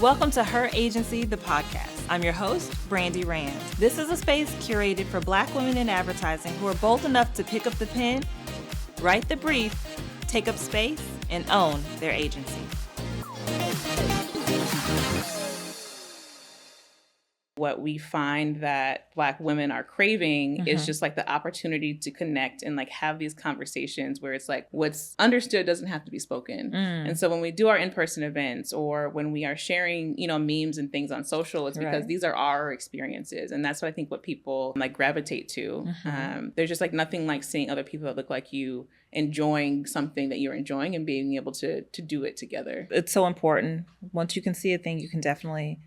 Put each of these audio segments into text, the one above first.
Welcome to Her Agency, the podcast. I'm your host, Brandi Rand. This is a space curated for Black women in advertising who are bold enough to pick up the pen, write the brief, take up space, and own their agency. What we find that Black women are craving is just like the opportunity to connect and like have these conversations where it's like what's understood doesn't have to be spoken. And so when we do our in-person events or when we are sharing, memes and things on social, it's because these are our experiences. And that's what I think what people like gravitate to. There's just like nothing like seeing other people that look like you enjoying something that you're enjoying and being able to do it together. It's so important. Once you can see a thing, you can definitely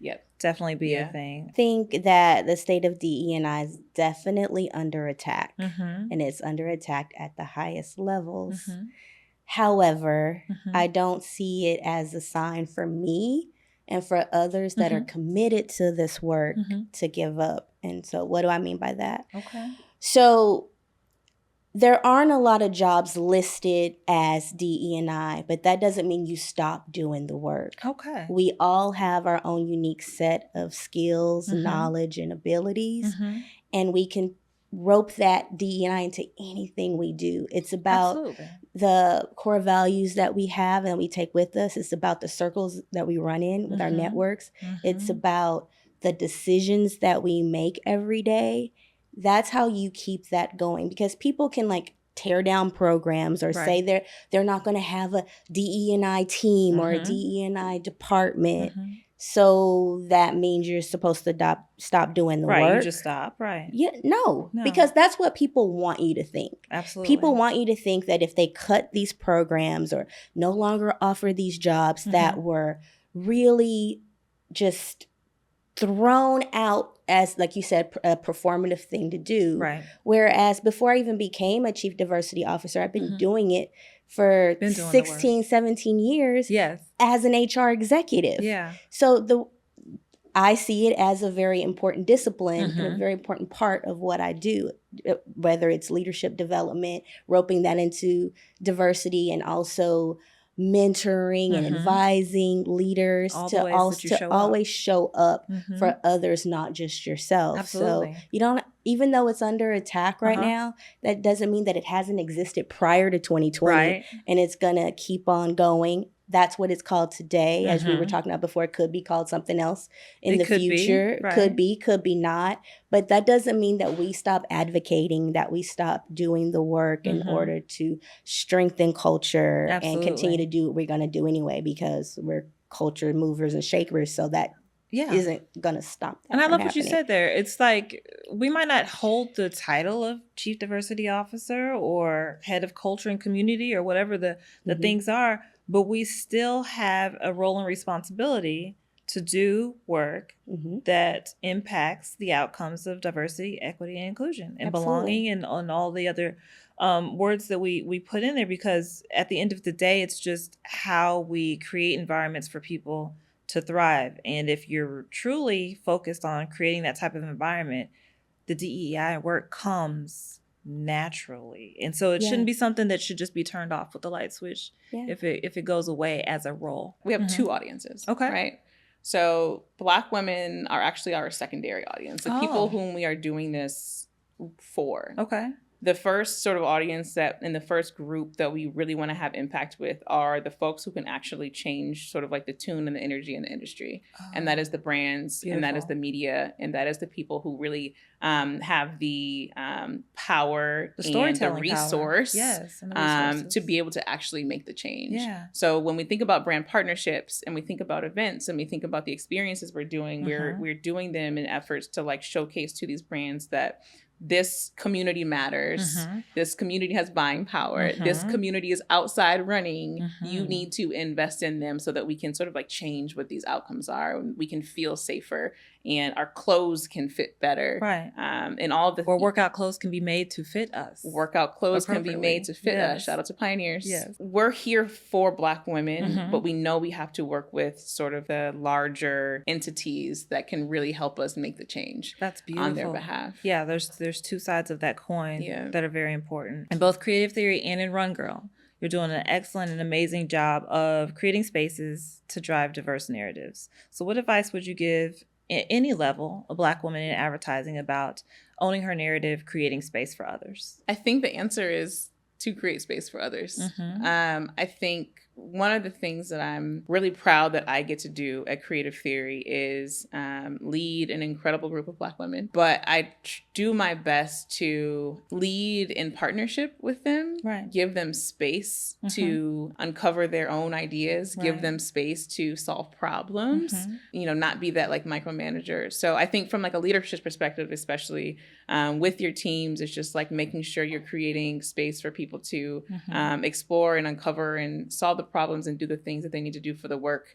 be a thing. I think that the state of DE&I is definitely under attack, and it's under attack at the highest levels. However, I don't see it as a sign for me and for others that are committed to this work to give up. And so what do I mean by that? Okay. So there aren't a lot of jobs listed as DE&I, but that doesn't mean you stop doing the work. Okay. We all have our own unique set of skills, knowledge, and abilities, and we can rope that DE&I into anything we do. It's about the core values that we have and we take with us. It's about the circles that we run in with our networks. It's about the decisions that we make every day. That's how you keep that going, because people can like tear down programs or say they're not going to have a DE&I team or a DE&I department. So that means you're supposed to stop doing the work. Right, you just stop, right. Yeah, no, because that's what people want you to think. Absolutely. People want you to think that if they cut these programs or no longer offer these jobs that were really just thrown out as, like you said, a performative thing to do. Right. Whereas before I even became a chief diversity officer, I've been doing it for 16, 17 years as an HR executive. Yeah. So I see it as a very important discipline and a very important part of what I do, whether it's leadership development, roping that into diversity, and also mentoring and advising leaders to always show up for others, not just yourself. Absolutely. So you don't, even though it's under attack right now, that doesn't mean that it hasn't existed prior to 2020 and it's gonna keep on going. That's what it's called today. As we were talking about before, it could be called something else in the future. Could be not. But that doesn't mean that we stop advocating, that we stop doing the work in order to strengthen culture and continue to do what we're going to do anyway, because we're culture movers and shakers. So that isn't going to stop that. And I love what you happening. said there. It's like we might not hold the title of Chief Diversity Officer or Head of Culture and Community or whatever the things are, but we still have a role and responsibility to do work that impacts the outcomes of diversity, equity, and inclusion, and belonging, and on all the other words that we put in there. Because at the end of the day, it's just how we create environments for people to thrive. And if you're truly focused on creating that type of environment, the DEI work comes naturally. And so it shouldn't be something that should just be turned off with the light switch if it goes away as a role. We have two audiences, right? So Black women are actually our secondary audience, the people whom we are doing this for. Okay. The first sort of audience that, and the first group that we really want to have impact with are the folks who can actually change sort of like the tune and the energy in the industry. And that is the brands, and that is the media, and that is the people who really have the power, the storytelling, and the resource to be able to actually make the change. Yeah. So when we think about brand partnerships and we think about events and we think about the experiences we're doing, we're doing them in efforts to like showcase to these brands that this community matters. This community has buying power. This community is outside running. You need to invest in them so that we can sort of like change what these outcomes are. We can feel safer and our clothes can fit better. Right. And all of the workout clothes can be made to fit us. Workout clothes can be made to fit us. Shout out to Pioneers. Yes. We're here for Black women, but we know we have to work with sort of the larger entities that can really help us make the change. That's beautiful. On their behalf. Yeah, there's two sides of that coin that are very important. In both creative theory and in Run Girl, You're doing an excellent and amazing job of creating spaces to drive diverse narratives. So what advice would you give at any level a Black woman in advertising about owning her narrative, creating space for others? I think the answer is to create space for others. I think one of the things that I'm really proud that I get to do at Creative Theory is lead an incredible group of Black women. But I do my best to lead in partnership with them, give them space to uncover their own ideas, give them space to solve problems, not be that like micromanager. So I think from like a leadership perspective, especially with your teams, it's just like making sure you're creating space for people to explore and uncover and solve the problems and do the things that they need to do for the work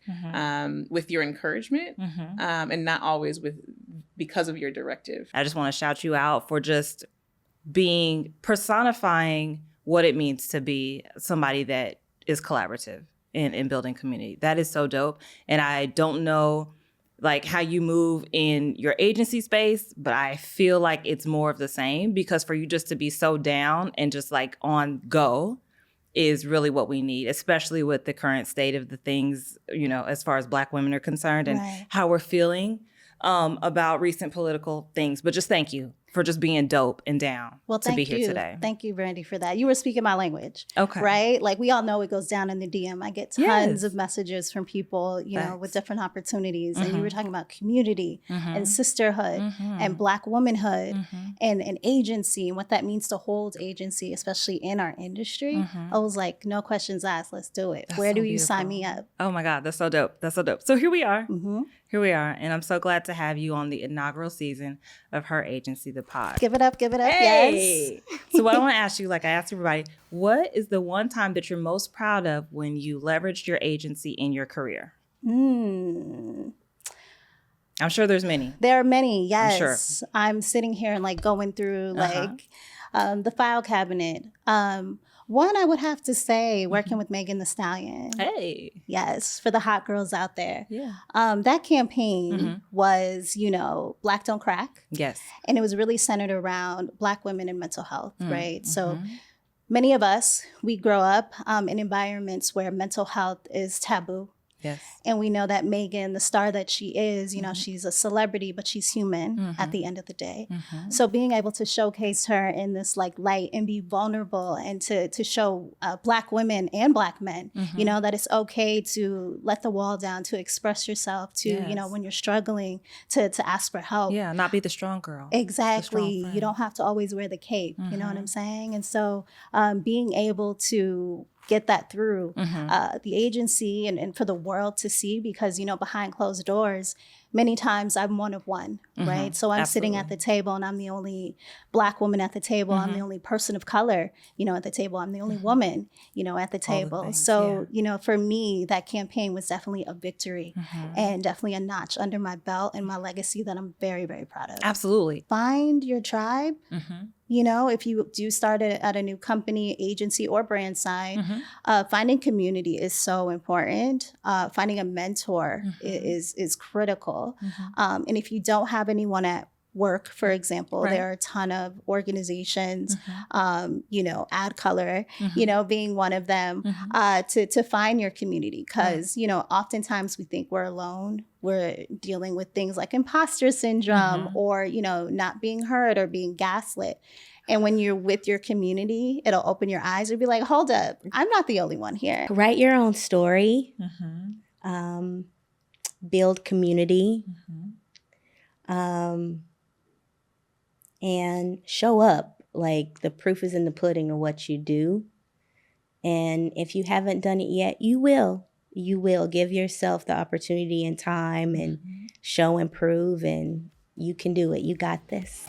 with your encouragement and not always because of your directive. I just want to shout you out for just personifying what it means to be somebody that is collaborative in building community. That is so dope. And I don't know like how you move in your agency space, but I feel like it's more of the same, because for you just to be so down and just like on go is really what we need, especially with the current state of the things, as far as Black women are concerned and how we're feeling about recent political things. But just thank you for just being dope and down to be here today. Thank you, Brandi, for that. You were speaking my language. Okay. Right? Like we all know it goes down in the DM. I get tons of messages from people, with different opportunities. And you were talking about community and sisterhood and Black womanhood and agency and what that means to hold agency, especially in our industry. I was like, no questions asked. Let's do it. Where do you sign me up? Oh my God, that's so dope. That's so dope. So here we are. Here we are. And I'm so glad to have you on the inaugural season of Her Agency, the pod. Give it up. Hey. Yes. So what I want to ask you, like I asked everybody, what is the one time that you're most proud of when you leveraged your agency in your career? I'm sure there's many. There are many, yes. I'm sure. I'm sitting here and like going through the file cabinet. One, I would have to say, working with Megan Thee Stallion. Hey. Yes, for the hot girls out there. Yeah. That campaign was, Black Don't Crack. Yes. And it was really centered around Black women and mental health, right? So many of us, we grow up in environments where mental health is taboo. Yes. And we know that Megan, the star that she is, she's a celebrity, but she's human at the end of the day. So being able to showcase her in this like light and be vulnerable and to show Black women and Black men, that it's okay to let the wall down, to express yourself, to, when you're struggling, to ask for help. Yeah, not be the strong girl. Exactly. You don't have to always wear the cape. You know what I'm saying? And so being able to get that through the agency and for the world to see, because, behind closed doors, many times I'm one of one, right? So I'm sitting at the table and I'm the only Black woman at the table. I'm the only person of color, at the table. I'm the only woman, at the table. Things, so, for me, that campaign was definitely a victory and definitely a notch under my belt and my legacy that I'm very, very proud of. Absolutely. Find your tribe. If you do start at a new company, agency, or brand side, finding community is so important. Finding a mentor is critical. And if you don't have anyone at work, for example, there are a ton of organizations, Ad Color, being one of them, to find your community. Because, oftentimes we think we're alone. We're dealing with things like imposter syndrome or, not being heard or being gaslit. And when you're with your community, it'll open your eyes and be like, hold up, I'm not the only one here. Write your own story. Build community. And show up. Like, the proof is in the pudding of what you do. And if you haven't done it yet, you will. You will. Give yourself the opportunity and time and show and prove, and you can do it. You got this.